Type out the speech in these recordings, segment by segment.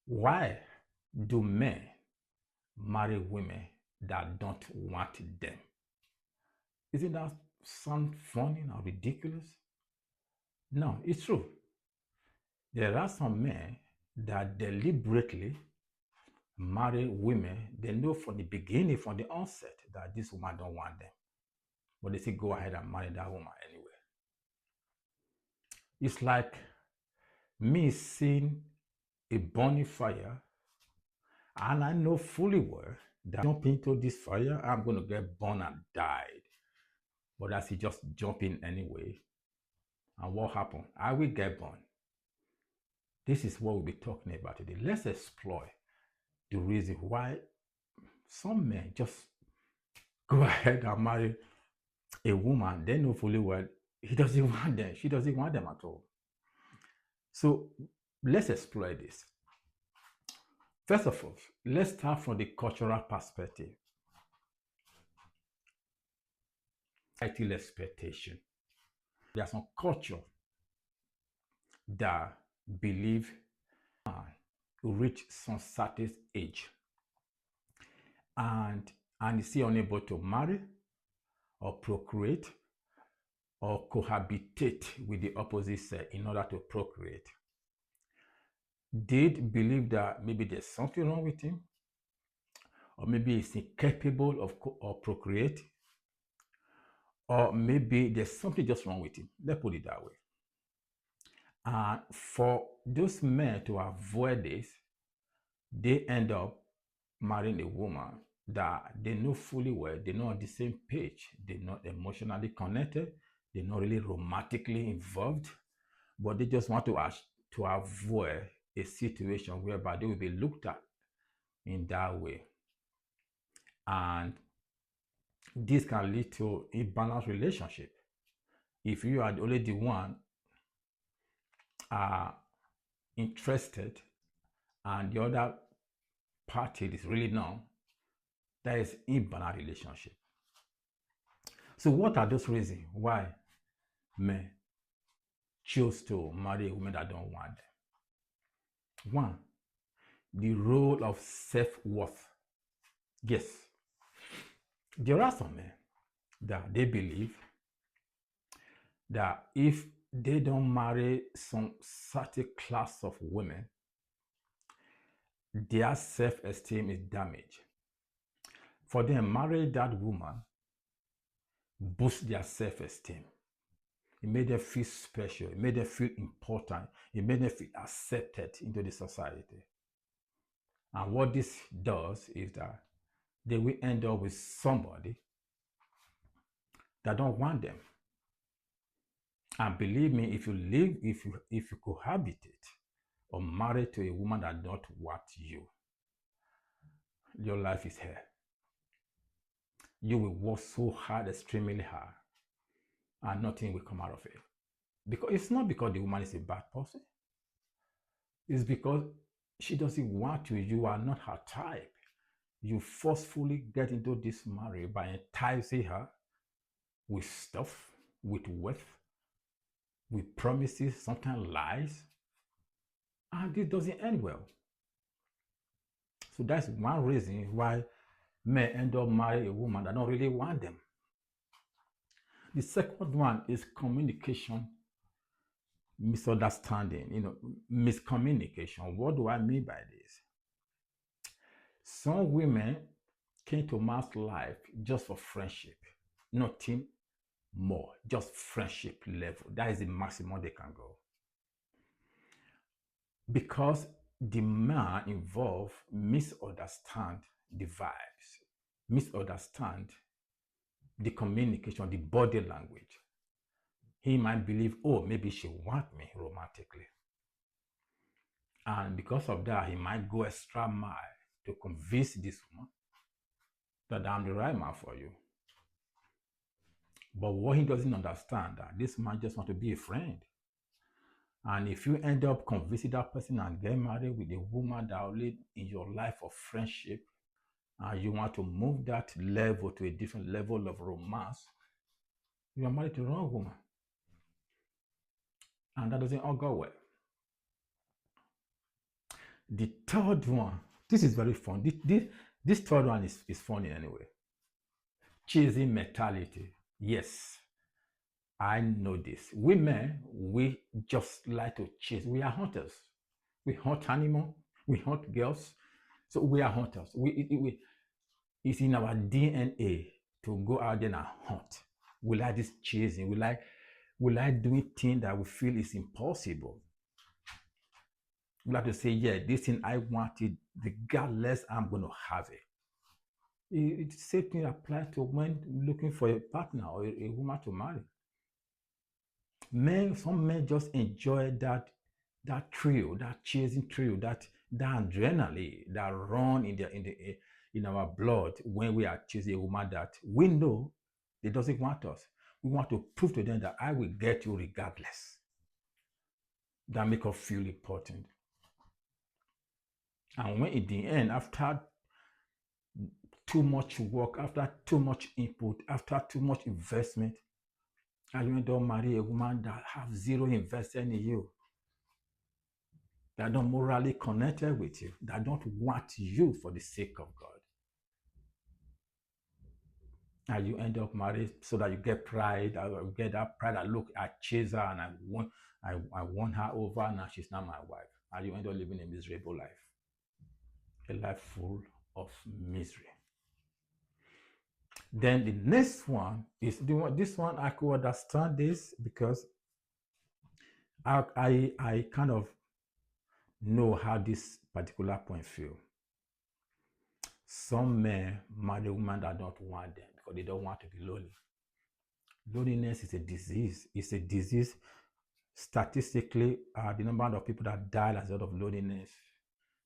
Why do men marry women that don't want them? Isn't that sound funny or ridiculous? No, it's true. There are some men that deliberately marry women they know from the beginning, from the onset, that this woman don't want them. But they say go ahead and marry that woman anyway. It's like me seeing a burning fire, and I know fully well that jump into this fire, I'm going to get burned and died. But as he just jump in anyway, and what happened? I will get burned. This is what we'll be talking about today. Let's explore the reason why some men just go ahead and marry a woman they know fully well he doesn't want them, she doesn't want them at all. So let's explore this. First of all, let's start from the cultural perspective. Societal expectation. There are some culture that believe to reach some certain age and is he unable to marry or procreate or cohabitate with the opposite sex in order to procreate. Did believe that maybe there's something wrong with him, or maybe he's incapable of procreate, or maybe there's something just wrong with him. Let's put it that way. And for those men to avoid this, they end up marrying a woman that they know fully well, they're not on the same page, they're not emotionally connected, they're not really romantically involved, but they just want to avoid a situation whereby they will be looked at in that way. And this can lead to a balanced relationship. If you are only the one interested and the other party is really not, that is imbalanced relationship. So what are those reasons why men choose to marry a woman that don't want them? One, the role of self-worth. Yes, there are some men that they believe that if they don't marry some certain class of women, their self-esteem is damaged. For them, marry that woman boosts their self-esteem. It made them feel special. It made them feel important. It made them feel accepted into the society. And what this does is that they will end up with somebody that don't want them. And believe me, if you live, if you cohabitate or marry to a woman that don't want you, your life is hell. You will work so hard, extremely hard, and nothing will come out of it. Because it's not because the woman is a bad person. It's because she doesn't want you. You are not her type. You forcefully get into this marriage by enticing her with stuff, with wealth, with promises, sometimes lies. And this doesn't end well. So that's one reason why men end up marrying a woman that don't really want them. The second one is communication misunderstanding, miscommunication. What do I mean by this? Some women came to man's life just for friendship, nothing more, just friendship level. That is the maximum they can go. Because the man involved misunderstand the vibes, misunderstand the communication, the body language. He might believe, oh, maybe she wants me romantically. And because of that, he might go extra mile to convince this woman that I'm the right man for you. But what he doesn't understand, that this man just wants to be a friend. And if you end up convincing that person and get married with a woman that only in your life of friendship, and you want to move that level to a different level of romance, you are married to the wrong woman. And that doesn't all go well. The third one, this is very fun. This third one is funny anyway. Chasing mentality. Yes, I know this. Women, we just like to chase. We are hunters. We hunt animal. We hunt girls. So we are hunters. It's in our DNA to go out there and hunt. We like this chasing. We like doing things that we feel is impossible. We like to say, yeah, this thing I wanted, regardless, I'm gonna have it. It's the same thing applies to when looking for a partner or a woman to marry. Some men just enjoy that thrill, that chasing thrill, that adrenaline that run in our blood when we are chasing a woman that we know they doesn't want us. We want to prove to them that I will get you regardless. That make us feel important. And when in the end, after too much work, after too much input, after too much investment, and you don't marry a woman that have zero investment in you, that don't morally connected with you, that don't want you for the sake of God. And you end up married so that you get pride, or get that pride that look, I chase her and I won her over, and now she's not my wife. And you end up living a miserable life. A life full of misery. Then the next one is this one I could understand this because I kind of know how this particular point feel. Some men marry women that don't want them because they don't want to be lonely. Loneliness is a disease. It's a disease. Statistically, the number of people that die as a result of loneliness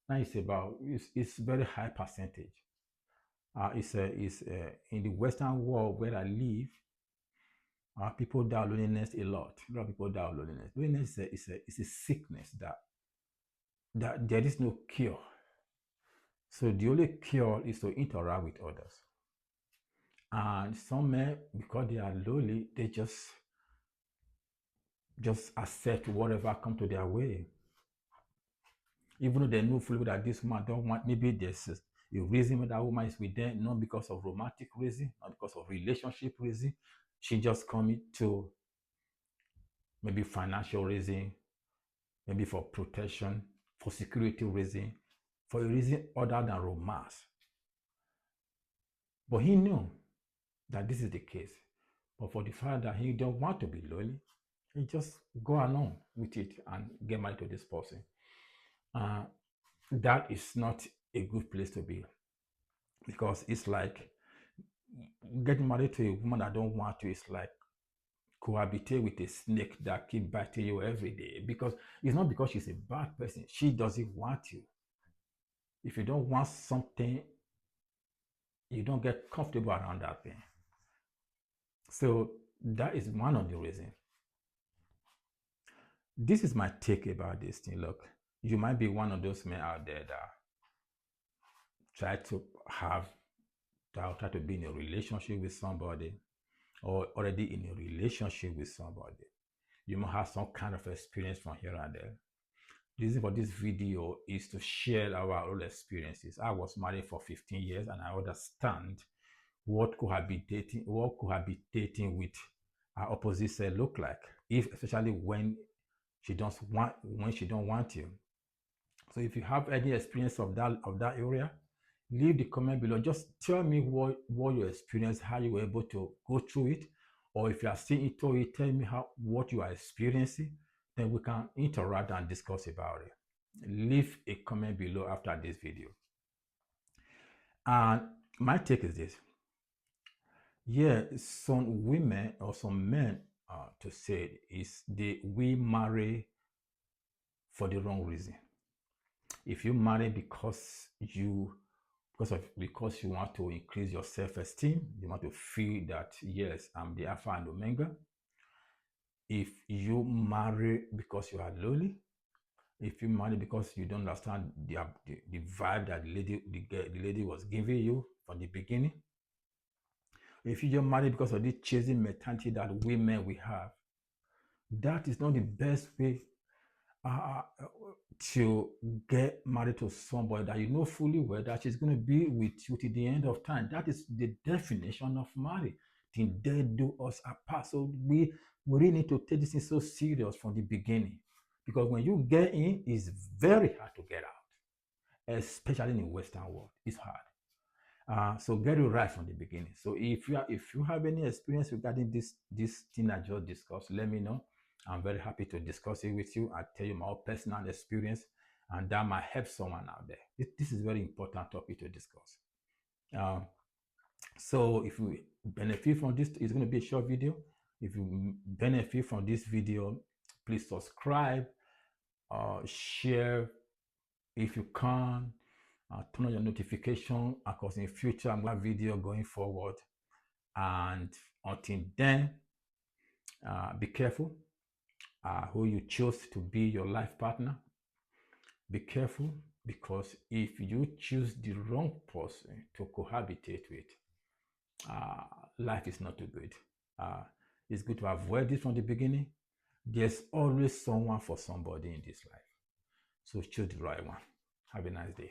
now it's very high percentage. It's in the Western world where I live, people die of loneliness a lot. A lot of people die of loneliness. Loneliness is a sickness that there is no cure. So the only cure is to interact with others. And some men, because they are lonely, they just accept whatever come to their way. Even though they know fully that this woman don't want, maybe there's a reason why that woman is with them, not because of romantic reason, not because of relationship reason. She just coming to maybe financial reason, maybe for protection, for security reason, for a reason other than romance. But he knew that this is the case. But for the fact that he don't want to be lonely, he just go along with it and get married to this person. That is not a good place to be, because it's like getting married to a woman that don't want you is like cohabitate with a snake that keep biting you every day, because it's not because she's a bad person. She doesn't want you. If you don't want something, you don't get comfortable around that thing. So that is one of the reasons. This is my take about this thing. Look, you might be one of those men out there that try to be in a relationship with somebody, or already in a relationship with somebody. You might have some kind of experience from here and there. The reason for this video is to share our own experiences. I was married for 15 years and I understand what cohabitating with our opposite sex look like, especially when she don't want you. So if you have any experience of that area, leave the comment below. Just tell me what your experience, how you were able to go through it, or if you are seeing it, tell me what you are experiencing. Then we can interact and discuss about it. Leave a comment below after this video. And my take is this. Yeah, some women or some men, to say is we marry for the wrong reason. If you marry because you want to increase your self-esteem, you want to feel that yes, I'm the Alpha and Omega. If you marry because you are lonely, if you marry because you don't understand the vibe that the lady was giving you from the beginning, if you just marry because of the chasing mentality that women we have, that is not the best way. to get married to somebody that you know fully well that she's going to be with you till the end of time. That is the definition of marriage. Till death do us apart. So we really need to take this thing so serious from the beginning, because when you get in, it's very hard to get out, especially in the Western world. It's hard. So get it right from the beginning. So if you have any experience regarding this thing I just discussed, let me know. I'm very happy to discuss it with you. I tell you my own personal experience, and that might help someone out there. This is a very important topic to discuss. Um, so if you benefit from this, it's going to be a short video. If you benefit from this video, please subscribe, share if you can, turn on your notification, because in future I'm going to have video going forward. And until then, be careful who you choose to be your life partner. Be careful, because if you choose the wrong person to cohabitate with, life is not too good. It's good to avoid this from the beginning. There's always someone for somebody in this life. So choose the right one. Have a nice day.